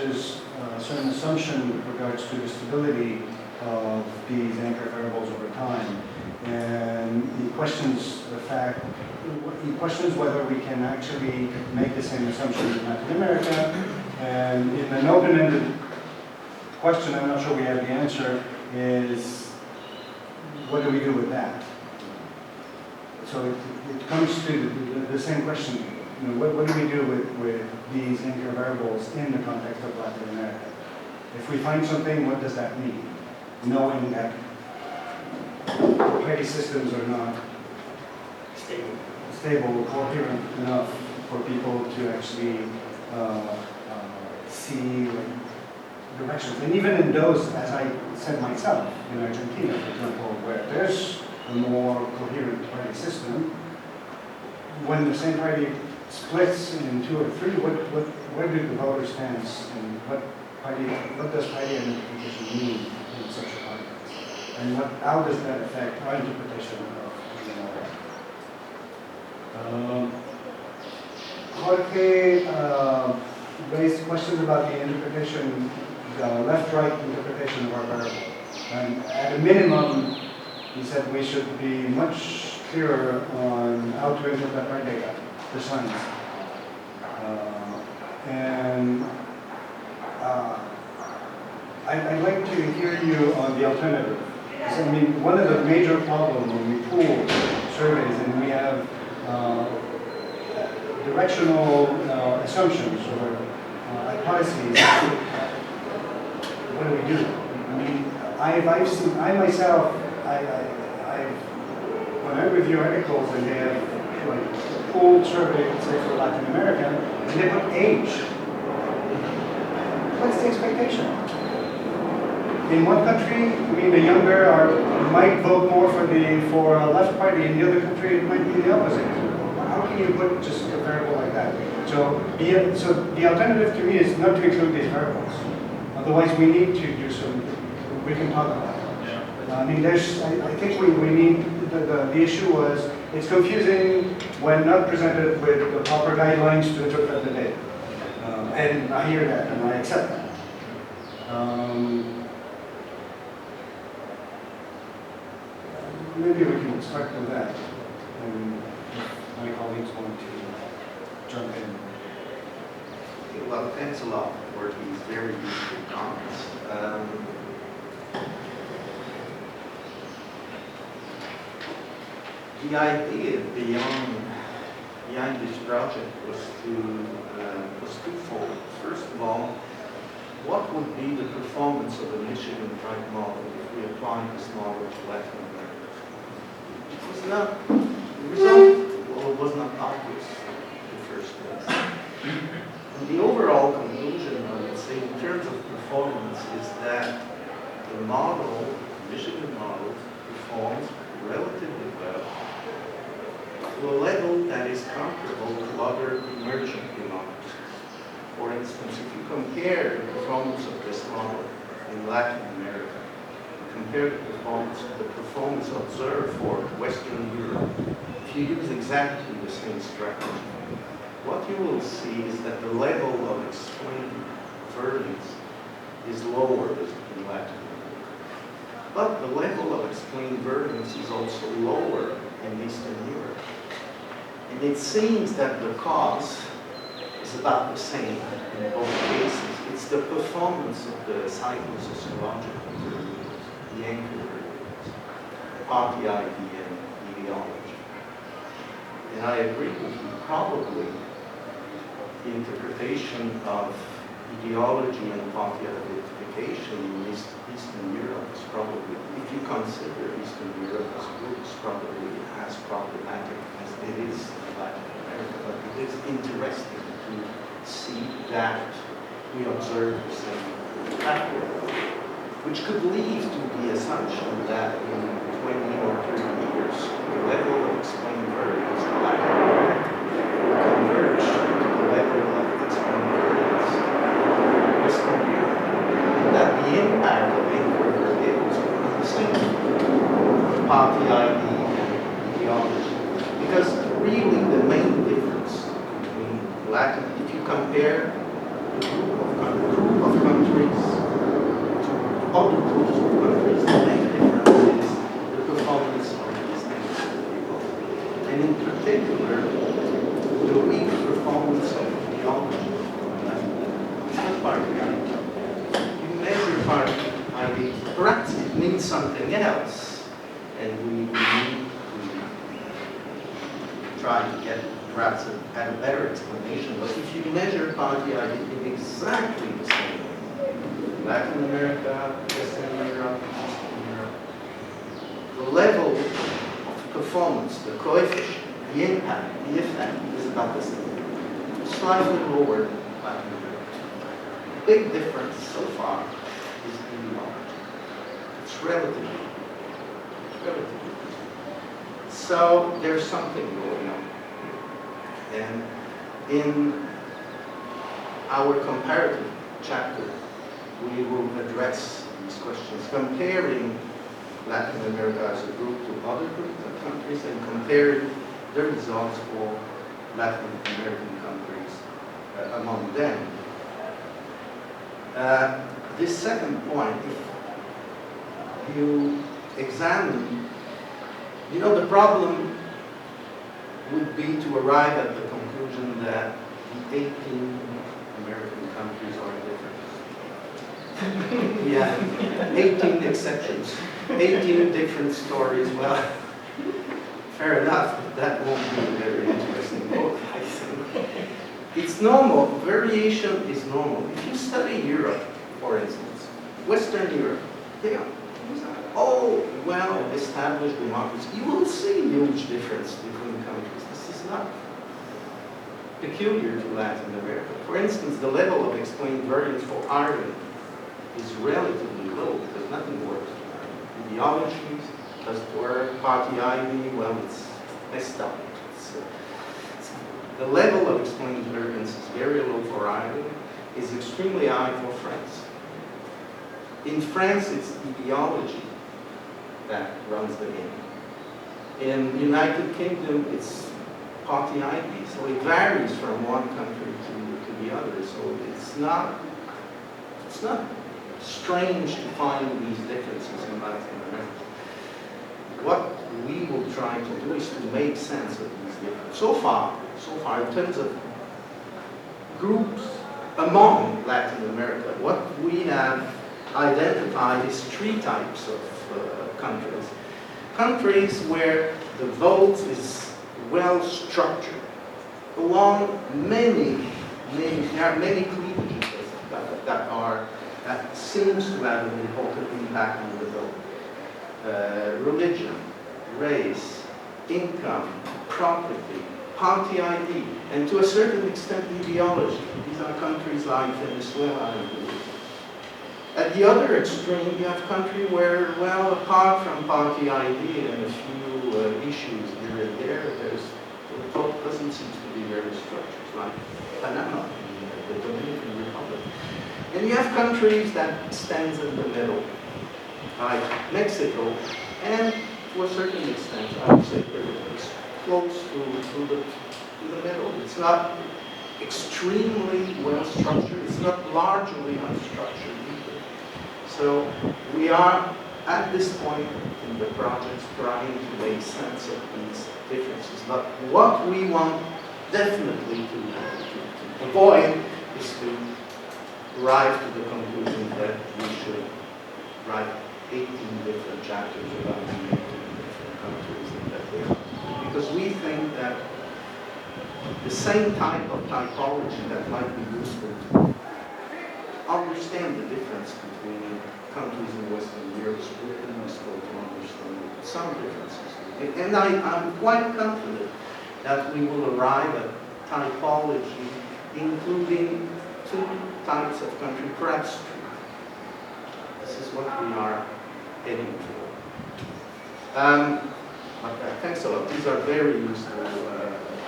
there's a certain assumption with regards to the stability of these anchor variables over time. And he questions whether we can actually make the same assumption in Latin America. And in an open-ended question, I'm not sure we have the answer, is what do we do with that? So it comes to the same question. You know, what do we do with these anchor variables in the context of Latin America? If we find something, what does that mean? Knowing that party systems are not stable, coherent enough for people to actually see directions. And even in those, as I said myself, in Argentina, for example, where there's a more coherent party system, when the same party splits in two or three, where do the voters stand, and what does party identification mean in such a context? And how does that affect our interpretation of Jorge raised questions about the interpretation, the left-right interpretation of our variable. And at a minimum, he said we should be much clearer on how to interpret our data, the science. I'd like to hear you on the alternative. I mean, one of the major problems when we pool surveys and we have directional assumptions or hypotheses, what do we do? I mean, I've seen, I myself, when I review articles and they have like pooled survey, let's say for Latin America, and they put age. What's the expectation? In one country, I mean, the younger might vote more for a left party. In the other country, it might be the opposite. How can you put just a variable like that? So the alternative to me is not to include these variables. Otherwise, we need to do some. We can talk about it. Yeah. I mean, I think we need. The issue was it's confusing when not presented with the proper guidelines to interpret the data. And I hear that, and I accept that. Maybe we can start with that, and if my colleagues want to jump in. Well, thanks a lot for these very useful comments. The idea behind this project was twofold. First of all, what would be the performance of a Michigan type model if we applied this model to Latin America? The result was not obvious in the first place. And the overall conclusion, I would say, in terms of performance, is that the model, the Michigan model, performs relatively well to a level that is comparable to other emerging models. For instance, if you compare the performance of this model in Latin America, compare the performance observed for Western Europe, if you use exactly the same strategy, what you will see is that the level of explained variance is lower in Latin America. But the level of explained variance is also lower in Eastern Europe. And it seems that the cause is about the same in both cases. It's the performance of the psychosociological variables, the anchor variables, party ID and ideology. And I agree with you, probably the interpretation of ideology and party identification in Eastern Europe is probably, if you consider Eastern Europe as a group, is probably as problematic as it is in Latin America. But it is interesting to see that we observe the same pattern, which could lead to the assumption that in 20 or 30 years, the level of explained variance in Latin America will converge to the level of explained variance in Western Europe, and that the impact of anchor variables will be the same for party ID and ideology. Because really the main difference between Latin, if you compare the group something else, and we need to try to get perhaps a better explanation. But if you measure party ID in exactly the same way, Latin America, Western Europe, Eastern Europe, the level of performance, the coefficient, the impact, the effect is about the same. Slightly lower than Latin America. The big difference so far is ideology. It's relatively. So there's something going on. And in our comparative chapter, we will address these questions, comparing Latin America as a group to other groups of countries and comparing the results for Latin American countries among them. This second point, if you examine, the problem would be to arrive at the conclusion that the 18 American countries are different. Yeah, 18 exceptions, 18 different stories. Well, fair enough, but that won't be a very interesting book, I think. It's normal, variation is normal. If you study Europe, for instance, Western Europe, they are all well-established democracies. You will see huge difference between countries. This is not peculiar to Latin America. For instance, the level of explained variance for Ireland is relatively low because nothing works. Ideologies doesn't work, party ID, well, it's messed up. The level of explained variance is very low for Ireland, is extremely high for France. In France, it's ideology that runs the game. In the United Kingdom, it's party ID, so it varies from one country to the other. So it's not strange to find these differences in Latin America. What we will try to do is to make sense of these differences. So far, in terms of groups among Latin America, what we have identified is three types of countries. Countries where the vote is well structured along there are many cleavages that seems to have an important impact on the vote. Religion, race, income, property, party ID, and to a certain extent ideology. These are countries like Venezuela and Peru. At the other extreme, you have countries where, well, apart from party ID and a few issues here and there, the vote doesn't seem to be very structured, like Panama, the Dominican Republic. And you have countries that stands in the middle, like Mexico, and to a certain extent, I would say Peru is close to the middle. It's not extremely well structured. It's not largely unstructured either. So we are at this point in the project trying to make sense of these differences. But what we want definitely to avoid is to arrive to the conclusion that we should write 18 different chapters about 18 different countries and that they are. Because we think that the same type of typology that might be useful to understand the difference between countries in Western Europe would be useful to understand some differences. And I'm quite confident that we will arrive at typology including two types of country, perhaps three. This is what we are heading for. Thanks a lot. These are very useful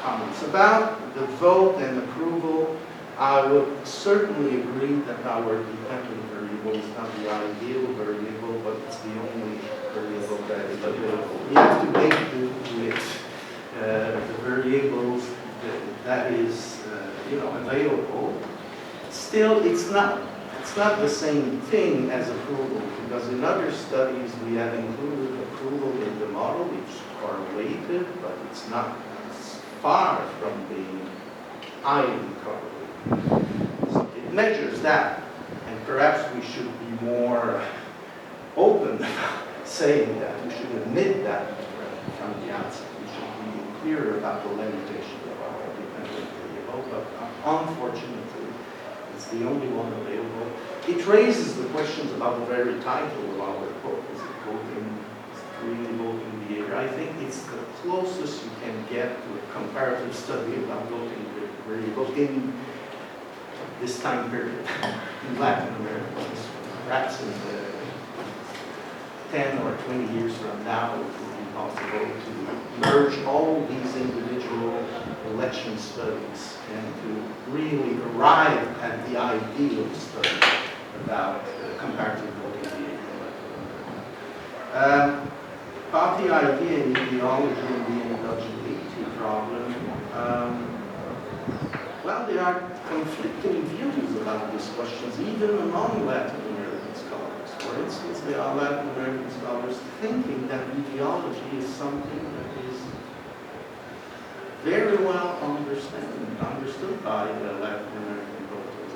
comments. About the vote and approval, I would certainly agree that our dependent variable is not the ideal variable, but it's the only variable that is available. We have to make do with the variables that is available. Still, it's not the same thing as approval, because in other studies we have included approval in the model, which are weighted, but it's far from being highly correlated. So it measures that, and perhaps we should be more open saying that. We should admit that from the outset. We should be clear about the limitation of our dependent variable, but unfortunately, it's the only one available. It raises the questions about the very title of our book. Is it voting? Is it really voting behavior? I think it's the closest you can get to a comparative study about voting variable in this time period in Latin America. Perhaps in 10 or 20 years from now, it will be possible to merge all these individual election studies and to really arrive at the ideal study about comparative voting behavior. Party idea and ideology and the individuality problem. Well, there are conflicting views about these questions, even among Latin American scholars. For instance, there are Latin American scholars thinking that ideology is something that is very well understood by the Latin American voters.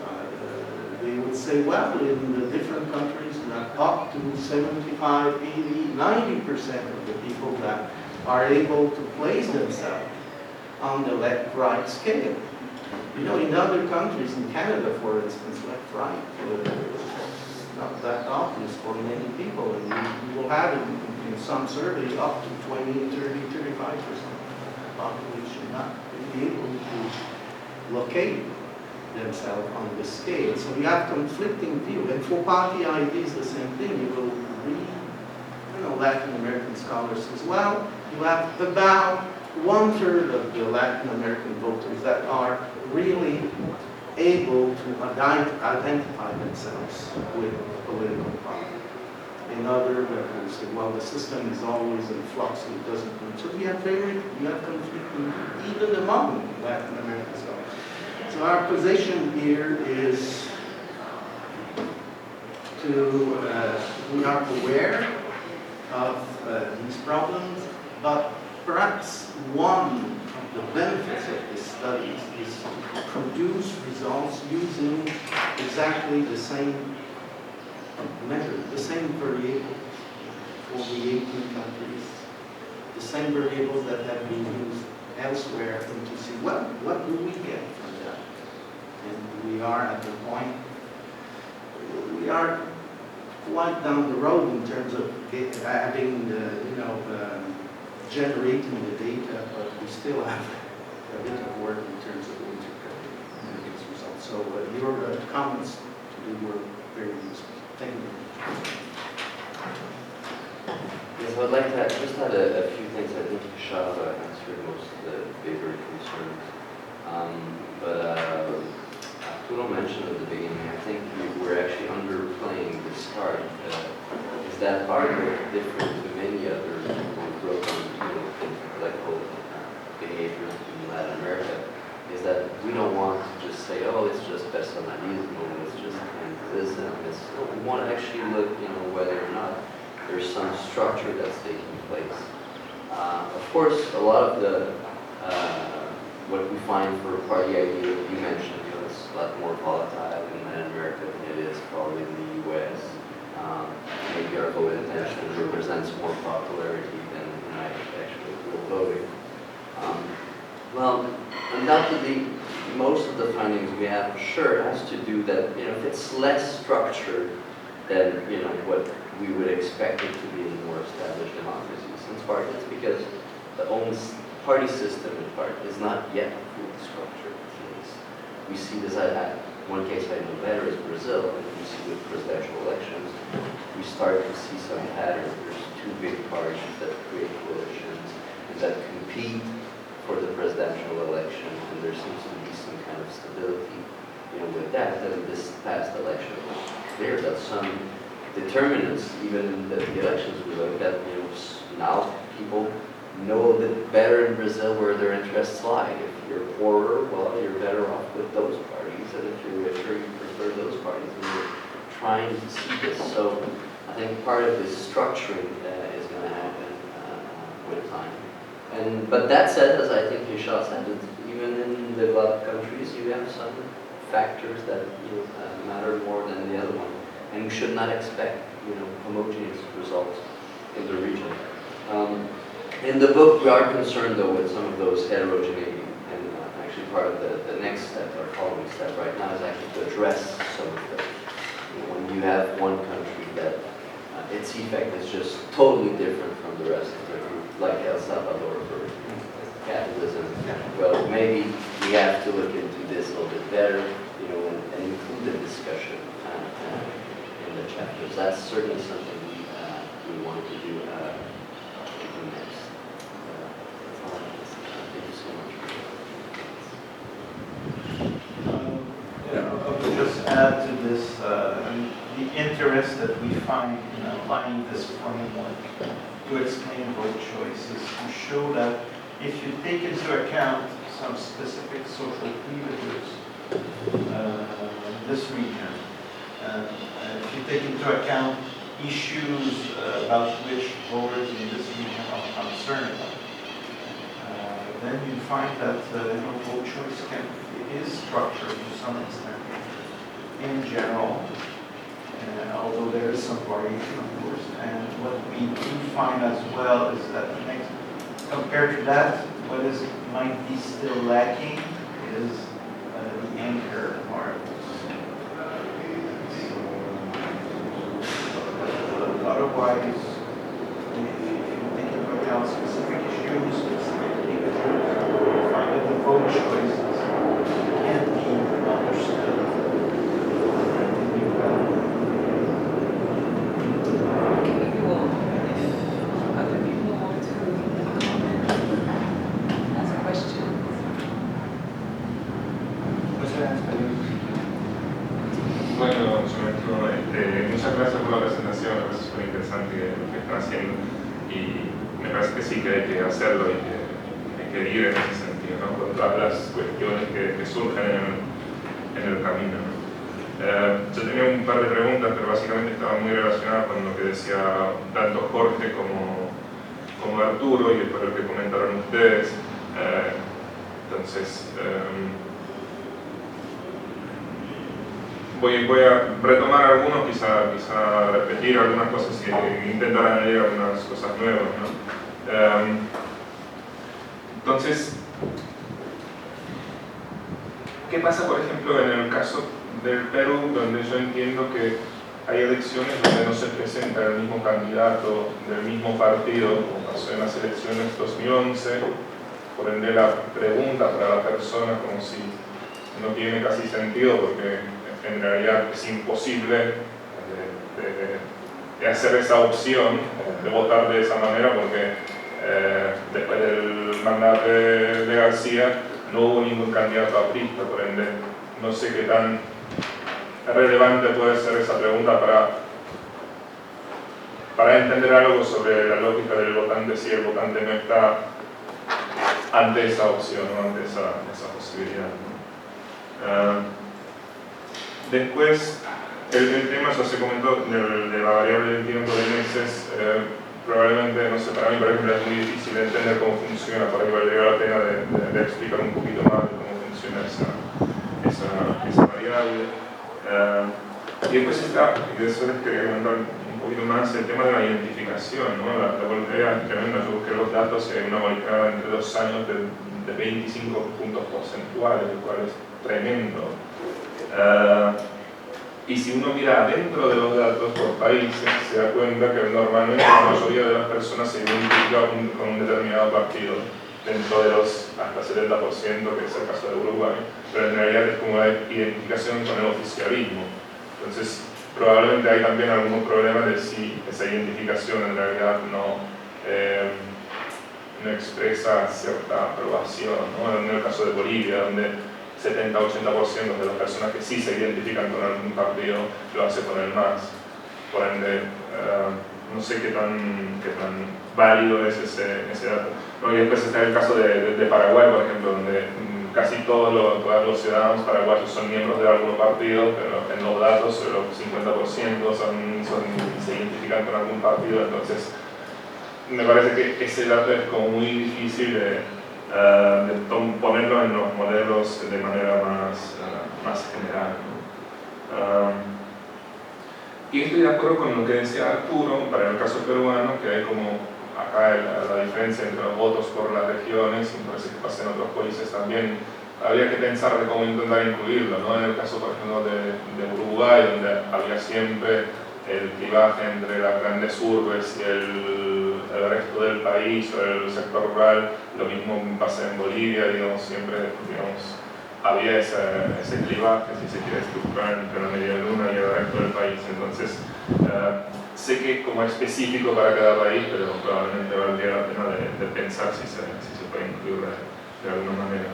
They would say, well, in the different countries, that up to 75, 80, 90% of the people that are able to place themselves on the left-right scale. You know, in other countries, in Canada, for instance, left-right is not that obvious for many people. And you will have in some surveys up to 20, 30, 35% of the population not be able to locate themselves on the scale. So you have conflicting view. And for party ideas, the same thing. You will read, Latin American scholars as well. You have about 1/3 of the Latin American voters that are really able to identify themselves with political party. Another that will say, well, the system is always in flux and it doesn't move. So you have conflicting even among Latin American scholars. So our position here is we are aware of these problems, but perhaps one of the benefits of this study is to produce results using exactly the same measure, the same variables for the 18 countries, the same variables that have been used elsewhere, and to see, well, what do we get from that? And we are at the point, we are quite down the road in terms of having generating the data, but we still have a bit of work in terms of interpreting these results. So your comments were very useful. Thank you. Yes, I'd like to just add a few things. I think Shava answered most of the bigger concerns. But Arturo mentioned at the beginning, I think we're actually underplaying the start. Is that part of different to many other people who grew up on intellectual behaviors in Latin America, is that we don't want to just say, oh, it's just personalismo, it's just antilism. We want to actually look, whether or not there's some structure that's taking place. Of course, a lot of the what we find for party idea, you mentioned, it's a lot more volatile in Latin America than it is probably in the U.S. Maybe our vote intention represents more popularity than actually real voting. Well, undoubtedly, most of the findings we have, sure, has to do that, if it's less structured than, what we would expect it to be in more established democracies. In part, it's because the own party system, in part, is not yet fully structured. We see this, one case I know better is Brazil, and we see with presidential elections, we start to see some patterns. There's two big parties that create coalitions and that compete for the presidential election, and there seems to be some kind of stability, with that. And this past election was clear that some determinants, even in the elections we looked at, now people know that better in Brazil where their interests lie. If you're poorer, well, you're better off with those parties, and if you're richer, you prefer those parties. And we're trying to see this. So I think part of this structuring is going to happen with time. But that said, as I think Yeshua said, even in developed countries, you have some factors that matter more than the other one, and we should not expect homogeneous results in the region. In the book, we are concerned, though, with some of those heterogeneity, and actually part of the next step, or following step right now, is actually to address some of them. When you have one country that its effect is just totally different from the rest of the group, like El Salvador for capitalism, well, maybe we have to look into this a little bit better, and include the discussion in the chapters. That's certainly something we wanted to do next. That's all I have to say. Thank you so much. I would just add to this the interest that we find in applying this framework to explain vote choices, to show that if you take into account some specific social cleavages in this region, if you take into account issues about which voters in this region are concerned, then you find that vote choice is structured to some extent in general, although there is some variation, of course. And what we do find as well is that compared to that, what might be still lacking is the anchor markers. Otherwise, if you take into account specific issues, specific cleavages, you find that the vote choices can't be understood. Bueno, muchas gracias por la presentación, me parece súper interesante lo que están haciendo y me parece que sí que hay que hacerlo y que hay que ir en ese sentido, ¿no? Con todas las cuestiones que surgen en el camino, ¿no? Yo tenía un par de preguntas, pero básicamente estaban muy relacionadas con lo que decía tanto Jorge como Arturo y después lo que comentaron ustedes. Entonces, voy a retomar algunos, quizá repetir algunas cosas y intentar añadir algunas cosas nuevas, ¿no? Entonces, ¿qué pasa, por ejemplo, en el caso del Perú, donde yo entiendo que hay elecciones donde no se presenta el mismo candidato del mismo partido, como pasó en las elecciones 2011, por ende la pregunta para la persona como si no tiene casi sentido, porque en realidad es imposible de hacer esa opción, de votar de esa manera, porque después del mandato de García no hubo ningún candidato aprista, por ende no sé qué tan relevante puede ser esa pregunta para entender algo sobre la lógica del votante, si el votante no está ante esa opción, ¿no? Ante esa posibilidad, ¿no? Después, el tema ya se comentó de la variable del tiempo de meses. Probablemente, no sé, para mí, por ejemplo, es muy difícil de entender cómo funciona, para que valdría la pena de explicar un poquito más de cómo funciona esa variable. Y después está, y de eso les quería comentar un poquito más, el tema de la identificación, ¿no? La volteada tremenda. Yo busqué los datos y hay una volteada entre 2 años de 25 puntos porcentuales, lo cual es tremendo. Y si uno mira dentro de los datos por países, se da cuenta que normalmente la mayoría de las personas se identifica con un determinado partido, dentro de los hasta 70%, que es el caso de Uruguay, pero en realidad es como una identificación con el oficialismo. Entonces, probablemente hay también algún problema de si esa identificación en realidad no expresa cierta aprobación, ¿no? En el caso de Bolivia, donde 70-80% de las personas que sí se identifican con algún partido lo hace con el MAS. Por ende, no sé qué tan válido es ese dato. No, y después está el caso de Paraguay, por ejemplo, donde casi todos los ciudadanos paraguayos son miembros de algún partido, pero en los datos solo 50% se identifican con algún partido. Entonces, me parece que ese dato es como muy difícil de ponerlo en los modelos de manera más general, ¿no? Y estoy de acuerdo con lo que decía Arturo, para el caso peruano, que hay como acá la diferencia entre los votos por las regiones, y me parece que pasa en otros países también. Habría que pensar de cómo intentar incluirlo, ¿no? En el caso, por ejemplo, de Uruguay, donde había siempre el clivaje entre las grandes urbes y el resto del país o el sector rural, lo mismo pasa en Bolivia, digamos, siempre, digamos, había ese clivaje, si se quiere, estructural entre la media luna y el resto del país. Entonces, sé que es como específico para cada país, pero probablemente valdría la pena de pensar si se puede incluir de alguna manera.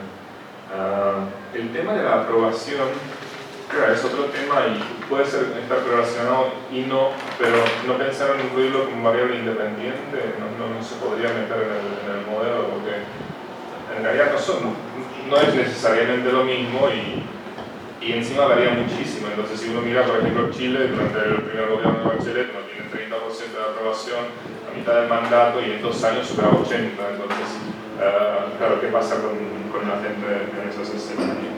El tema de la aprobación, claro, es otro tema y puede estar relacionado y no, pero no pensar en incluirlo como variable independiente, no se podría meter en el modelo, porque en realidad no es necesariamente lo mismo y encima varía muchísimo. Entonces, si uno mira, por ejemplo, Chile, durante el primer gobierno de Bachelet no tiene 30% de aprobación a mitad del mandato y en 2 años supera 80%. Entonces, claro, ¿qué pasa con la gente en esos escenarios?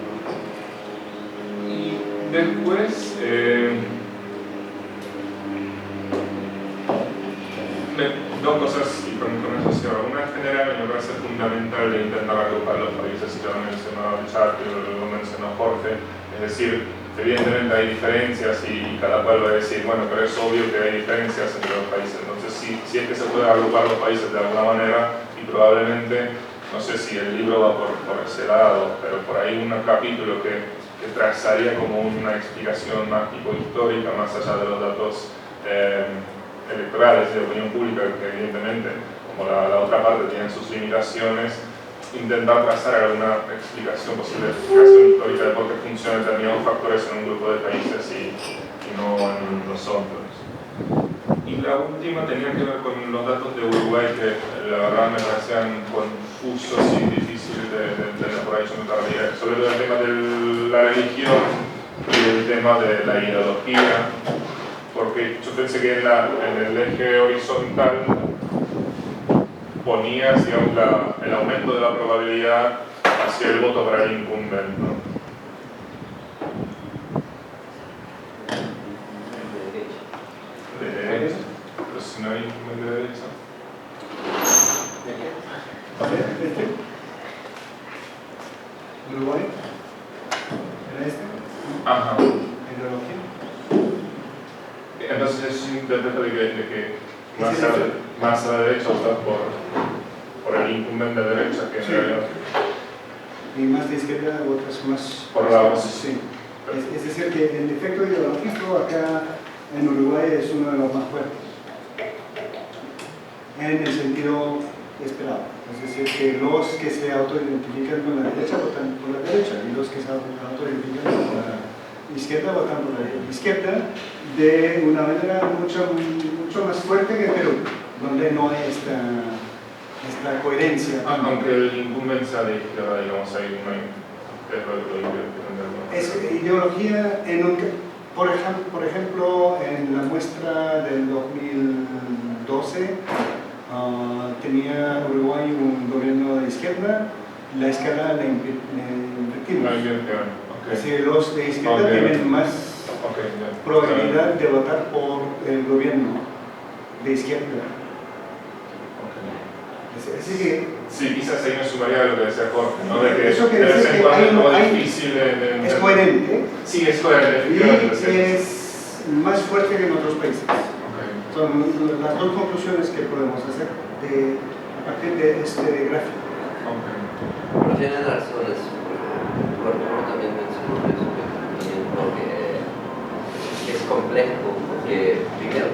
Y después, dos cosas, y con eso cierro. Una en general, me parece fundamental de intentar agrupar los países, y ya lo mencionó Chad, lo mencionó Jorge, es decir, evidentemente hay diferencias y cada cual va a decir, bueno, pero es obvio que hay diferencias entre los países, entonces si es que se puede agrupar los países de alguna manera, y probablemente, no sé si el libro va por ese lado, pero por ahí un capítulo que trazaría como una explicación más tipo histórica, más allá de los datos electorales y de opinión pública, que evidentemente, como la otra parte tiene sus limitaciones, intentar trazar alguna explicación, posible explicación histórica de por qué funcionan determinados factores en un grupo de países y no en los otros. Y la última tenía que ver con los datos de Uruguay, que la verdad me parecían confusos y difíciles de tener por ahí sobre todo el tema de la religión y el tema de la ideología, porque yo pensé que en el eje horizontal ponías, digamos, el aumento de la probabilidad hacia el voto para el incumbente, ¿no? De derecha. Pero si no hay incumbente de derecha. ¿Uruguay? ¿Era este? Ajá. ¿Ideología? Entonces es un interpreto de que más a la derecha votas por el incumbente de derecha que en realidad. Y más de izquierda, otras más... Por la oposición. Sí. Es decir, que el efecto ideológico acá en Uruguay es uno de los más fuertes, en el sentido esperado. Es decir, que los que se autoidentifican con la derecha votan por la derecha y los que se autoidentifican con la izquierda votan por la izquierda de una manera mucho más fuerte que en Perú, donde no hay esta coherencia. Aunque el incumbente sea de izquierda, digamos, hay es ideología por ejemplo, en la muestra del 2012 tenía Uruguay un gobierno de izquierda, la izquierda le invertimos. Okay. Así los de izquierda tienen más probabilidad de votar por el gobierno de izquierda. Así que, sí, quizás ahí me sumaría a lo que decía Jorge, ¿no? De que eso quiere de vez decir en que cuando es hay, difícil de es coherente. Sí, es coherente. Y es más fuerte que en otros países. Okay. Son las dos conclusiones que podemos hacer a partir de este gráfico. Pero tienen razones. Arturo también mencionó eso, que también porque es complejo, porque primero,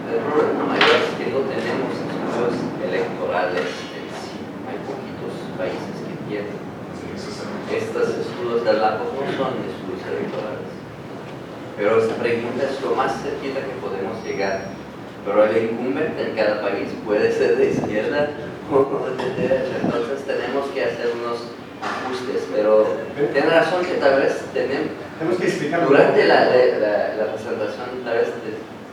el problema mayor es que no tenemos estudios electorales en sí. Hay poquitos países que tienen. Estos estudios del LAPO no son estudios electorales. Pero esta pregunta es lo más cerquita que podemos llegar. Pero el incumbente en cada país puede ser de izquierda o de derecha. Entonces tenemos que hacer unos ajustes, pero tiene razón que tal vez tenemos que explicarlo. Durante la presentación tal vez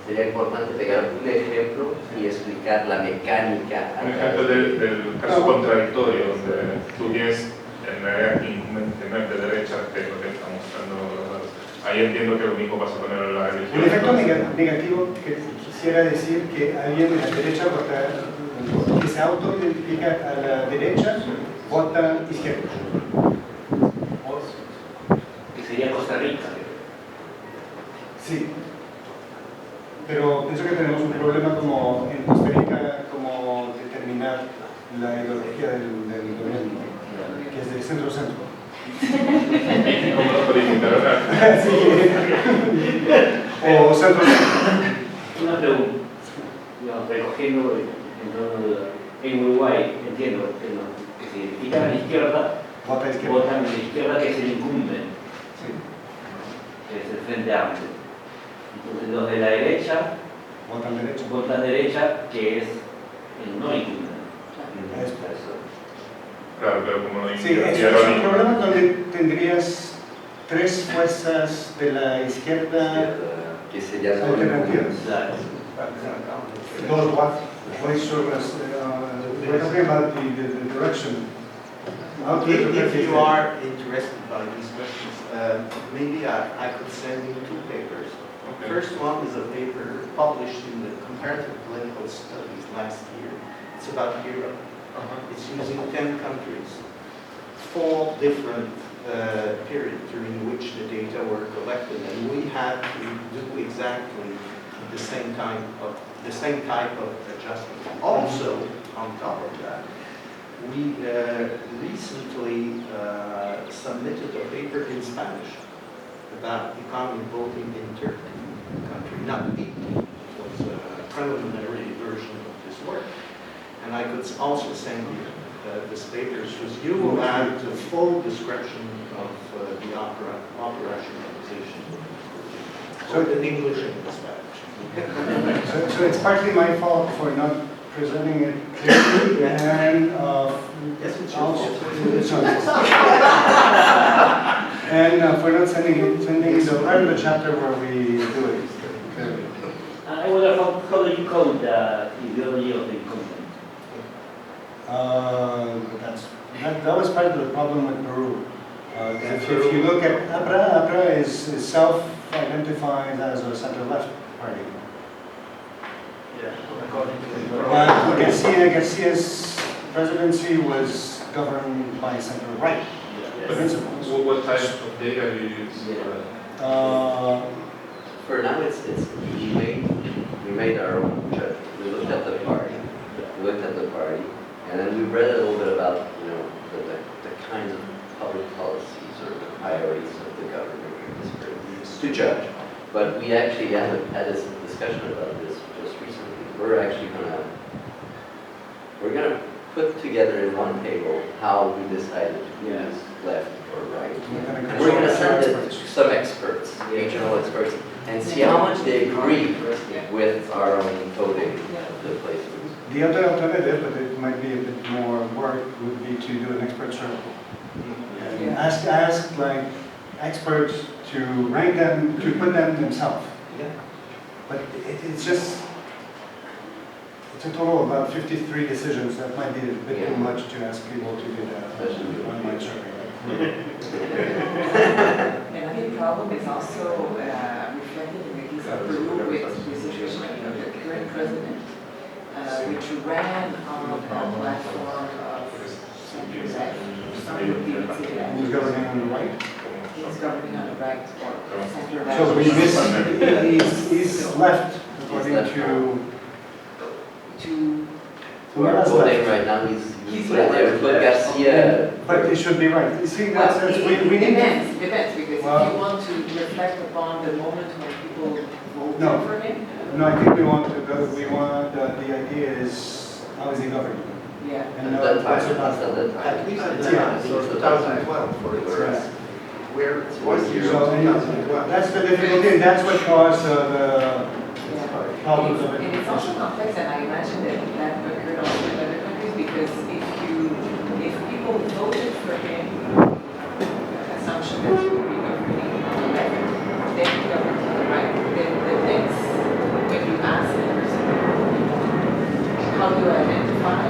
sería importante pegar un ejemplo y explicar la mecánica. Un ejemplo del caso contradictorio, donde tú tienes en realidad incumbente de derecha, que es lo que está mostrando los datos. Ahí entiendo que lo mismo pasa con la religión. El efecto negativo que quisiera decir que alguien de la derecha vota, que se autoidentifica a la derecha, vota izquierda. Que sería Costa Rica. Sí. Pero pienso que tenemos un problema como en Costa Rica, como determinar la ideología del gobierno, que es del centro-centro. Como la política, ¿verdad? Sí. O centro-centro. Una pregunta, digamos, recogiendo en Uruguay, entiendo que se identifican a la izquierda, Vota izquierda. votan de la izquierda que es el incumbente, Sí. que es el Frente Amplio. Entonces los de la derecha Votan derecha. votan derecha, que es el no incumbente. Claro, pero como no Sí, es un problema donde tendrías tres fuerzas de la izquierda que sería no alternativas. Claro. Those voice servers, we're talking about the direction. How to If you it. are interested by these questions, maybe I could send you two papers. The first one is a paper published in the Comparative Political Studies last year. It's about Europe. It's using 10 countries, 4 different periods during which the data were collected, and we had to do exactly the same type of adjustment. Also, on top of that, we recently submitted a paper in Spanish about economic voting in Turkey, country, not me. It was a preliminary version of this work. And I could also send you this paper, because you will have the full description of the operationalization. So in English and in Spanish. So it's partly my fault for not presenting it clearly, and Yes, it's your also, fault. and for not sending the part of the chapter where we do it clearly. I wonder how do you code the ideology of the incumbent? That was part of the problem with Peru. If you look at APRA is self-identified as a center-left party. Yeah, according to the Garcia's presidency was governed by center-right principles. What type of data do you use? For now, we made our own judgment. We looked at the party, and then we read a little bit about, the kinds of public policies or the priorities of the government in this period to judge. But we actually had this discussion about this just recently. We're gonna put together in one table how we decided who is left or right. And we're gonna send it to some experts, regional experts, and see how much they agree with our own coding of the placements. The other alternative, but it might be a bit more work, would be to do an expert circle. And ask like experts to rank them, to put them themselves. Yeah. But it's a total of about 53 decisions. That might be a bit too much to ask people to do that online survey. And I think the problem is also reflected in the case of Peru with the situation of the current president, which ran on a platform of center-left. Some would even say that. Who's governing on the right? He's governing on the right or center-left. So he's left according to We're that's voting left. right now, he's He's right there, put Garcia. But it should be right. You see, that's we need to. Depends, because Well- if you want to reflect upon the moment when people voted No. for him, No, I think we want the idea is how is he governing? yeah. And At that time, what's about- at that time. At least at the Yeah. time, so 2012 for Yeah. us. Where it was here in So, and 2012. that's the difficulty, and that's what caused the problems of And it. it's also complex, and I imagine that occurred also in other countries, because if people voted for him, assumption that he would be governing on the left, then he governed on the right, then the next, when you ask the person, how do you identify